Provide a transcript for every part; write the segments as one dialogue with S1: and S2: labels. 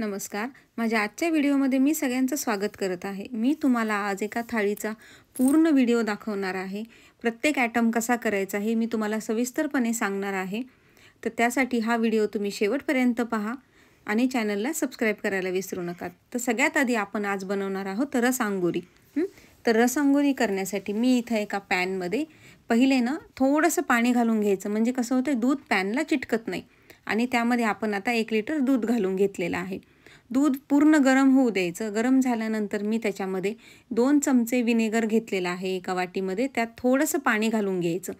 S1: नमस्कार. माझ्या आजच्या व्हिडिओमध्ये मी सगळ्यांचं स्वागत करत आहे. मी तुम्हाला आज एका थाळीचा पूर्ण व्हिडिओ दाखवणार आहे. प्रत्येक ॲटम कसा करायचा हे मी तुम्हाला सविस्तरपणे सांगणार आहे. तर त्यासाठी हा व्हिडिओ तुम्ही शेवटपर्यंत पहा आणि चॅनलला सबस्क्राईब करायला विसरू नका. तर सगळ्यात आधी आपण आज बनवणार आहोत रसआंगोरी. तर रसआंगोरी करण्यासाठी मी इथं एका पॅनमध्ये पहिले थोडंसं पाणी घालून घ्यायचं, म्हणजे कसं होतं दूध पॅनला चिटकत नाही. आणि त्यामध्ये आपण आता 1 लिटर दूध घालून घेतलेलं आहे. दूध पूर्ण गरम होऊ द्यायचं. गरम झाल्यानंतर मी त्याच्यामध्ये 2 चमचे विनेगर घेतलेलं आहे एका वाटीमध्ये. त्यात थोडंसं पाणी घालून घ्यायचं.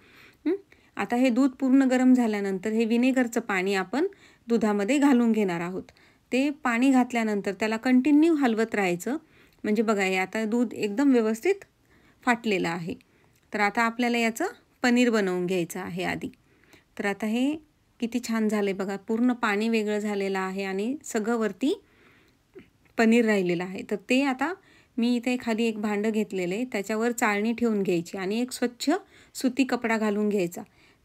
S1: आता हे दूध पूर्ण गरम झाल्यानंतर हे विनेगरचं पाणी आपण दुधामध्ये घालून घेणार आहोत. ते पाणी घातल्यानंतर त्याला कंटिन्यू हलवत राहायचं. म्हणजे बघा हे आता दूध एकदम व्यवस्थित फाटलेलं आहे. तर आता आपल्याला याचं पनीर बनवून घ्यायचं आहे आधी. तर आता हे किती छान झाले बघा, पूर्ण पाणी वेगळं झालेलं आहे आणि सगळं वरती पनीर राहिलेलं आहे. तर ते आता मी इथे खाली एक भांडं घेतलेलं आहे, त्याच्यावर चाळणी ठेवून घ्यायची आणि एक स्वच्छ सुती कपडा घालून घ्यायचा.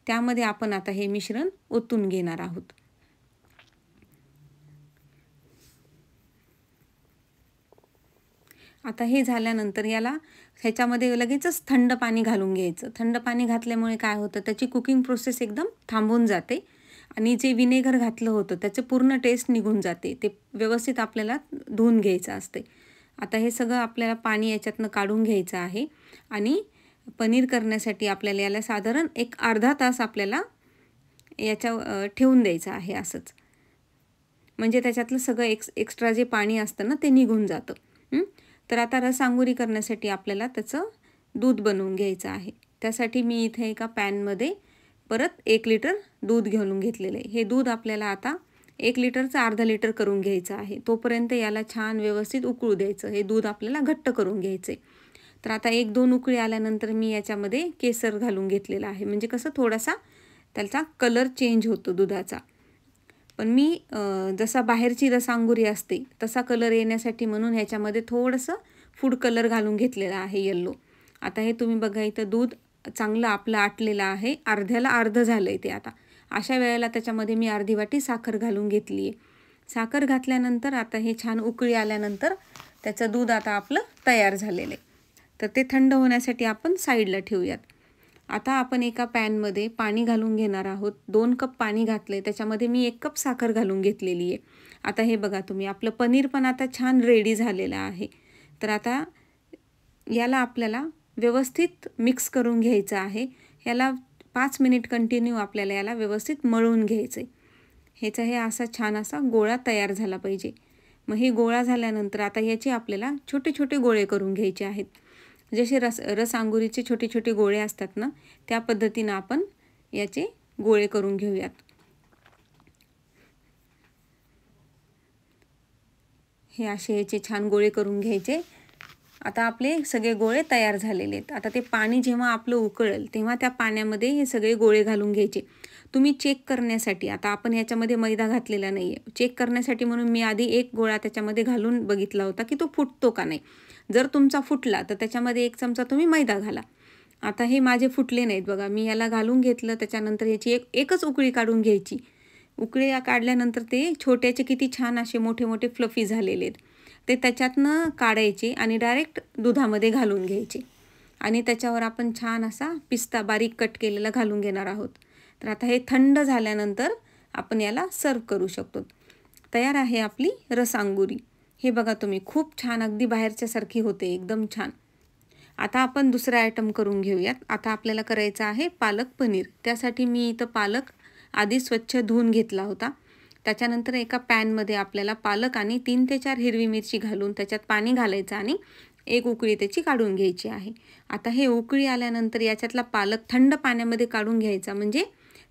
S1: त्यामध्ये आपण आता हे मिश्रण ओतून घेणार आहोत. आता हे झाल्यानंतर ह्याच्यामध्ये लगेचच थंड पाणी घालून घ्यायचं. थंड पाणी घातल्यामुळे काय होतं, त्याची कुकिंग प्रोसेस एकदम थांबून जाते आणि जे विनेगर घातलं होतं त्याचे पूर्ण टेस्ट निघून जाते. ते व्यवस्थित आपल्याला धुवून घ्यायचं असते. आता हे सगळं आपल्याला पाणी याच्यातनं काढून घ्यायचं आहे आणि पनीर करण्यासाठी आपल्याला याला साधारण एक अर्धा तास आपल्याला ठेवून द्यायचं आहे असंच. म्हणजे त्याच्यातलं सगळं एक्स्ट्रा जे पाणी असतं ते निघून जातं. तर आता रसआंगोरी करण्यासाठी आपल्याला त्याचं दूध बनवून घ्यायचं आहे. त्यासाठी मी इथे एका पॅनमध्ये परत 1 लिटर दूध घेऊन घेतलेलं आहे. हे दूध आपल्याला आता 1 लिटरचं अर्धा लिटर करून घ्यायचं आहे. तोपर्यंत याला छान व्यवस्थित उकळू द्यायचं. हे दूध आपल्याला घट्ट करून घ्यायचं आहे. तर आता 1-2 उकळी आल्यानंतर मी याच्यामध्ये केसर घालून घेतलेलं आहे. म्हणजे कसं थोडासा त्याचा कलर चेंज होतो दुधाचा. पण मी जसा बाहेरची रसआंगोरी असते तसा कलर येण्यासाठी म्हणून ह्याच्यामध्ये थोडंसं फूड कलर घालून घेतलेला आहे येल्लो. आता हे तुम्ही बघा इथं दूध चांगलं आपलं आटलेलं आहे. अर्ध्याला अर्ध झालं आहे ते आता. अशा वेळेला त्याच्यामध्ये मी अर्धी वाटी साखर घालून घेतली आहे. साखर घातल्यानंतर आता हे छान उकळी आल्यानंतर त्याचं दूध आता आपलं तयार झालेलं आहे. तर ते थंड होण्यासाठी आपण साईडला ठेवूयात. आता आपण एका पॅनमध्ये पाणी घालून घेणार आहोत. 2 कप पाणी घातले, त्याच्यामध्ये मी 1 कप साखर घालून घेतलेली आहे. आता हे बघा तुम्ही, आपलं पनीर पण आता छान रेडी झालेलं आहे. तर आता याला आपल्याला व्यवस्थित मिक्स करून घ्यायचं आहे. याला 5 मिनिट कंटिन्यू आपल्याला याला व्यवस्थित मळून घ्यायचं आहे. ह्याचा हे असा छान असा गोळा तयार झाला पाहिजे. मग हे गोळा झाल्यानंतर आता याचे आपल्याला छोटे छोटे गोळे करून घ्यायचे आहेत. जसे रसआंगोरीचे छोटे छोटे गोळे असतात त्या पद्धतीनं आपण याचे गोळे करून घेऊयात. हे असे याचे छान गोळे करून घ्यायचे. आता आपले सगळे गोळे तयार झालेले आहेत. आता ते पाणी जेव्हा आपलं उकळेल तेव्हा त्या पाण्यामध्ये हे सगळे गोळे घालून घ्यायचे. तुम्ही चेक करण्यासाठी, आता आपण याच्यामध्ये मैदा घातलेला नाही आहे, चेक करण्यासाठी म्हणून मी आधी 1 गोळा त्याच्यामध्ये घालून बघितला होता की तो फुटतो का नाही. जर तुमचा फुटला तर त्याच्यामध्ये 1 चमचा तुम्ही मैदा घाला. आता हे माझे फुटले नाहीत बघा. मी याला घालून घेतलं, त्याच्यानंतर याची एकच उकळी काढून घ्यायची. उकळी काढल्यानंतर ते छोट्याचे किती छान असे मोठे मोठे फ्लफी झालेले आहेत. ते त्याच्यातनं काढायचे आणि डायरेक्ट दुधामध्ये घालून घ्यायचे आणि त्याच्यावर आपण छान असा पिस्ता बारीक कट केलेला घालून घेणार आहोत. तर आता हे थंड झाल्यानंतर आपण याला सर्व करू शकतो. तयार आहे आपली रसआंगोरी. हे बघा तुम्ही, खूप छान, अगदी बाहेरच्यासारखी होते, एकदम छान. आता आपण दुसरा आयटम करून घेऊयात. आता आपल्याला करायचं आहे पालक पनीर. त्यासाठी मी इथं पालक आधी स्वच्छ धुवून घेतला होता. त्याच्यानंतर एका पॅनमध्ये आपल्याला पालक आणि 3 ते 4 हिरवी मिरची घालून त्याच्यात पाणी घालायचं आणि 1 उकळी त्याची काढून घ्यायची आहे. आता हे उकळी आल्यानंतर याच्यातला पालक थंड पाण्यामध्ये काढून घ्यायचा, म्हणजे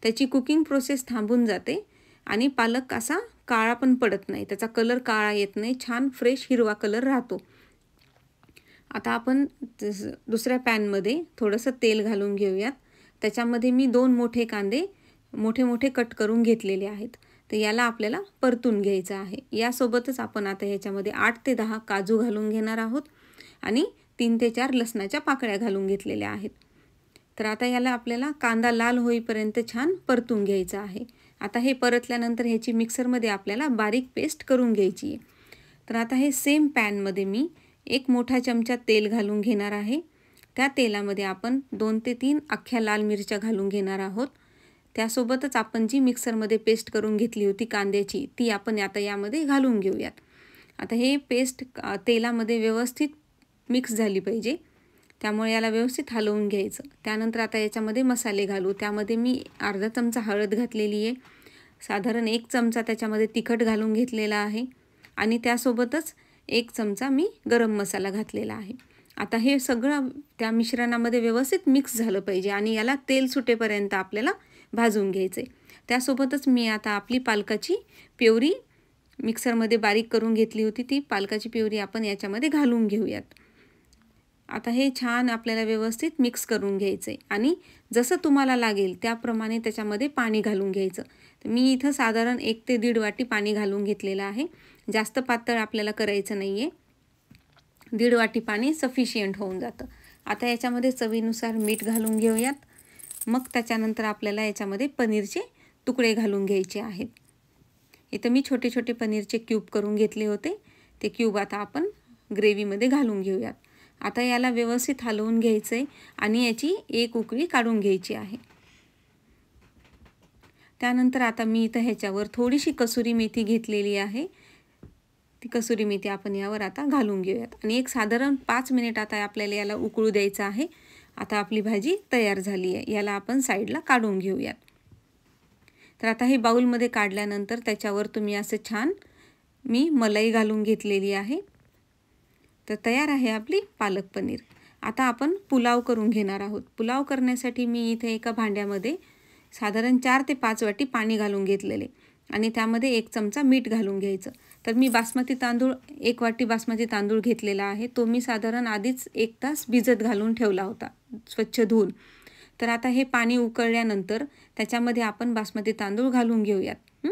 S1: त्याची कुकिंग प्रोसेस थांबून जाते आणि पालक असा काळा पण पडत नाही, त्याचा कलर काळा येत नाही, छान फ्रेश हिरवा कलर राहतो. आता आपण दुसऱ्या पॅनमध्ये थोडंसं तेल घालून घेऊयात. त्याच्यामध्ये मी 2 मोठे कांदे मोठे मोठे कट करून घेतलेले आहेत. तर याला आपल्याला परतून घ्यायचं आहे. यासोबतच आपण आता ह्याच्यामध्ये 8 ते 10 काजू घालून घेणार आहोत आणि 3 ते 4 लसणाच्या पाकळ्या घालून घेतलेल्या आहेत. तर आता याला आपल्याला कांदा लाल होईपर्यंत छान परतून घ्यायचा आहे. आता हे परतल्यानंतर ह्याची मिक्सरमध्ये आपल्याला बारीक पेस्ट करून घ्यायची आहे. तर आता हे सेम पॅनमध्ये मी 1 मोठा चमचा तेल घालून घेणार आहे. त्या तेलामध्ये आपण 2 ते 3 अख्ख्या लाल मिरच्या घालून घेणार आहोत. त्यासोबतच आपण जी मिक्सरमध्ये पेस्ट करून घेतली होती कांद्याची, ती आपण आता यामध्ये घालून घेऊयात. आता हे पेस्ट तेलामध्ये व्यवस्थित मिक्स झाली पाहिजे, त्यामुळे याला व्यवस्थित हलवून घ्यायचं. त्यानंतर आता याच्यामध्ये मसाले घालू. त्यामध्ये मी अर्धा चमचा हळद घातलेली आहे, साधारण 1 चमचा त्याच्यामध्ये तिखट घालून घेतलेला आहे आणि त्यासोबतच 1 चमचा मी गरम मसाला घातलेला आहे. आता हे सगळं त्या मिश्रणामध्ये व्यवस्थित मिक्स झालं पाहिजे आणि याला तेल सुटेपर्यंत आपल्याला भाजून घ्यायचं आहे. त्यासोबतच मी आता आपली पालकाची प्युरी मिक्सरमध्ये बारीक करून घेतली होती, ती पालकाची प्युरी आपण याच्यामध्ये घालून घेऊयात. आता हे छान आपल्याला व्यवस्थित मिक्स करून घ्यायचं आहे आणि जसं तुम्हाला लागेल त्याप्रमाणे त्याच्यामध्ये पाणी घालून घ्यायचं. तर मी इथं साधारण 1 ते 1.5 वाटी पाणी घालून घेतलेलं आहे. जास्त पातळ आपल्याला करायचं नाही आहे. 1.5 वाटी पाणी सफिशियंट होऊन जातं. आता याच्यामध्ये चवीनुसार मीठ घालून घेऊयात. मग त्याच्यानंतर आपल्याला याच्यामध्ये पनीरचे तुकडे घालून घ्यायचे आहेत. इथं मी छोटे छोटे पनीरचे क्यूब करून घेतले होते. ते क्यूब आता आपण ग्रेव्हीमध्ये घालून घेऊयात. आता याला व्यवस्थित हलवून घ्यायचं आहे आणि याची 1 उकळी काढून घ्यायची आहे. त्यानंतर आता मी इथं ह्याच्यावर थोडीशी कसुरी मेथी घेतलेली आहे. ती कसुरी मेथी आपण यावर आता घालून घेऊयात आणि एक साधारण 5 मिनिट आता आपल्याला याला उकळू द्यायचं आहे. आता आपली भाजी तयार झाली आहे. याला आपण साईडला काढून घेऊयात. तर आता हे बाउलमध्ये काढल्यानंतर त्याच्यावर तुम्ही असं छान मी मलाई घालून घेतलेली आहे. तर तयार आहे आपली पालक पनीर. आता आपण पुलाव करून घेणार आहोत. पुलाव करण्यासाठी मी इथे एका भांड्यामध्ये साधारण 4 ते 5 वाटी पाणी घालून घेतलेले आणि त्यामध्ये 1 चमचा मीठ घालून घ्यायचं. तर मी बासमती तांदूळ 1 वाटी बासमती तांदूळ घेतलेला आहे. तो मी साधारण आधीच 1 तास भिजत घालून ठेवला होता, स्वच्छ धुवून. तर आता हे पाणी उकळल्यानंतर त्याच्यामध्ये आपण बासमती तांदूळ घालून घेऊयात.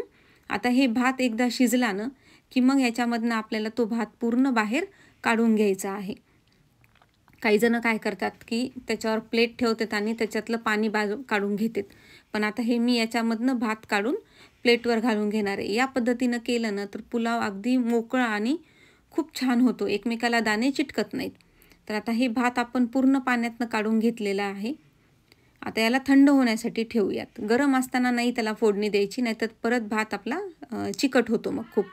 S1: आता हे भात एकदा शिजला ना की मग याच्यामधनं आपल्याला तो भात पूर्ण बाहेर काढून घ्यायचा आहे. काही जण काय करतात की त्याच्यावर प्लेट ठेवतात आणि त्याच्यातलं पाणी काढून घेतात. पण आता हे मी याच्यामधनं भात काढून प्लेटवर घालून घेणार आहे. या पद्धतीनं केलं ना तर पुलाव अगदी मोकळा आणि खूप छान होतो, एकमेकाला दाणे चिटकत नाहीत. तर आता हे भात आपण पूर्ण पाण्यातनं काढून घेतलेला आहे. आता याला थंड होण्यासाठी ठेवूयात. गरम असताना नाही त्याला फोडणी द्यायची, नाहीतर परत भात आपला चिकट होतो मग खूप.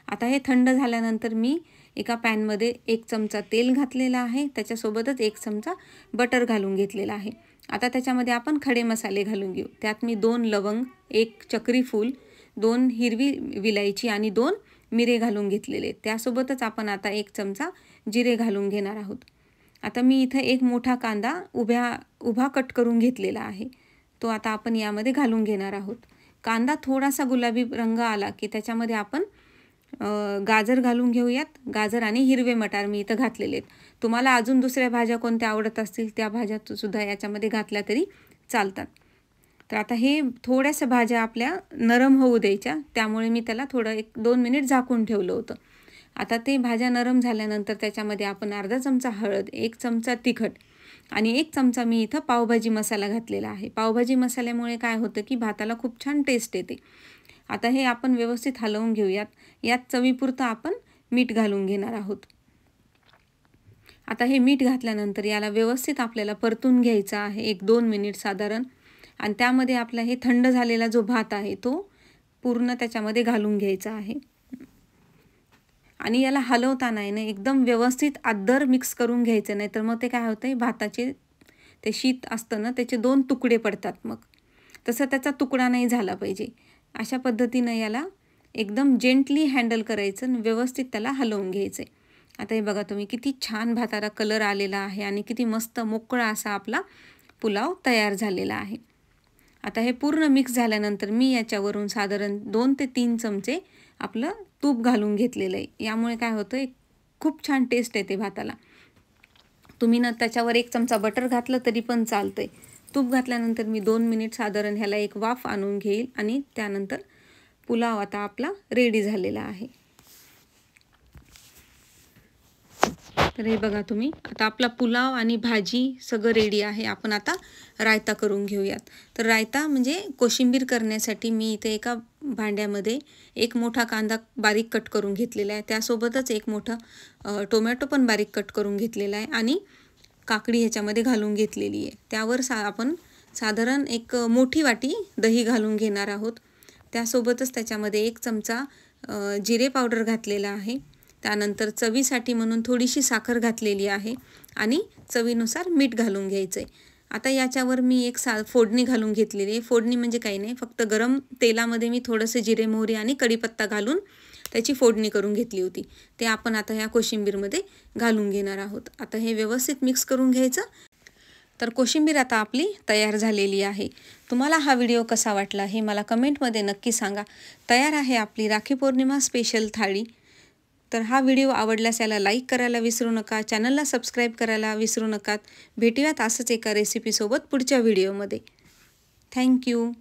S1: आता हे थंड झाल्यानंतर मी एका पॅनमध्ये 1 चमचा तेल घातलेला आहे. त्याच्यासोबतच 1 चमचा बटर घालून घेतलेला आहे. आता त्याच्यामध्ये आपण खडे मसाले घालून घेऊ. त्यात मी 2 लवंग, 1 चक्री फूल, 2 हिरवी विलायची आणि 2 मिरे घालून घेतलेले. त्यासोबतच आपण आता 1 चमचा जिरे घालून घेणार आहोत. आता मी इथं 1 मोठा कांदा उभा कट करून घेतलेला आहे. तो आता आपण यामध्ये घालून घेणार आहोत. कांदा थोडासा गुलाबी रंग आला की त्याच्यामध्ये आपण गाजर घालून घेऊयात. गाजर आणि हिरवे मटार मी इथं घातलेले आहेत. तुम्हाला अजून दुसऱ्या भाज्या कोणत्या आवडत असतील त्या भाज्या सुद्धा याच्यामध्ये घातल्या तरी चालतात. तर आता हे थोड्याशा भाज्या आपल्या नरम होऊ द्यायच्या, त्यामुळे मी त्याला थोडं 1-2 मिनिट झाकून ठेवलं होतं. आता ते भाज्या नरम झाल्यानंतर त्याच्यामध्ये आपण अर्धा चमचा हळद, 1 चमचा तिखट आणि 1 चमचा मी इथं पावभाजी मसाला घातलेला आहे. पावभाजी मसाल्यामुळे काय होतं की भाताला खूप छान टेस्ट येते. आता हे आपण व्यवस्थित हलवून घेऊयात. यात चवीपुरतं आपण मीठ घालून घेणार आहोत. आता हे मीठ घातल्यानंतर याला व्यवस्थित आपल्याला परतून घ्यायचं आहे 1-2 मिनिट साधारण. आणि त्यामध्ये आपला हे थंड झालेला जो भात आहे तो पूर्ण त्याच्यामध्ये घालून घ्यायचा आहे. आणि याला हलवताना आहे ना एकदम व्यवस्थित आदर मिक्स करून घ्यायचं, नाही तर मग ते काय होतं आहे भाताचे ते शीत असतं ना त्याचे 2 तुकडे पडतात. मग तसं त्याचा तुकडा नाही झाला पाहिजे. अशा पद्धतीनं याला एकदम जेंटली हँडल करायचं आणि व्यवस्थित त्याला हलवून घ्यायचं आहे. आता हे बघा तुम्ही किती छान भाताला कलर आलेला आहे आणि किती मस्त मोकळा असा आपला पुलाव तयार झालेला आहे. आता हे पूर्ण मिक्स झाल्यानंतर मी याच्यावरून साधारण 2 ते 3 चमचे आपलं तूप घालून घेतलेलं आहे. यामुळे काय होतं आहे खूप छान टेस्ट येते भाताला. तुम्ही ना त्याच्यावर 1 चमचा बटर घातलं तरी पण चालतं आहे. तूप घातल्यानंतर मी 2 मिनिट साधारण ह्याला एक वाफ आणून घेईल आणि त्यानंतर पुलाव आता आपला रेडी झालेला आहे. तर हे बघा तुम्ही, आता आपला पुलाव आणि भाजी सगळं रेडी आहे. आपण आता रायता करून घेऊयात. तर रायता म्हणजे कोशिंबीर करण्यासाठी मी इथे एका भांड्यामध्ये एक मोठा कांदा बारीक कट करून घेतलेला आहे. त्यासोबतच एक मोठा टोमॅटो पण बारीक कट करून घेतलेला आहे आणि काकडी ह्याच्यामध्ये घालून घेतलेली आहे. त्यावर आपण साधारण एक मोठी वाटी दही घालून घेणार आहोत. त्यासोबतच त्याच्यामध्ये 1 चमचा जिरे पावडर घातलेला आहे. त्यानंतर चवीसाठी म्हणून थोडीशी साखर घातलेली आहे आणि चवीनुसार मीठ घालून घ्यायचं आहे. आता याच्यावर मी एक फोडणी घालून घेतलेली आहे. फोडणी म्हणजे काही नाही, फक्त गरम तेलामध्ये मी थोडंसं जिरे मोहरी आणि कढीपत्ता घालून त्याची फोडणी करून घेतली होती. ते आपण आता ह्या कोशिंबीरमध्ये घालून घेणार आहोत. आता हे व्यवस्थित मिक्स करून घ्यायचं. तर कोशिंबीर आता आपली तयार झालेली आहे. तुम्हाला हा व्हिडिओ कसा वाटला हे मला कमेंटमध्ये नक्की सांगा. तयार आहे आपली राखी पौर्णिमा स्पेशल थाळी. तर हा व्हिडिओ आवडल्यास याला लाईक करायला विसरू नका, चॅनलला सबस्क्राईब करायला विसरू नका. भेटूयात असंच एका रेसिपीसोबत पुढच्या व्हिडिओमध्ये. थँक्यू.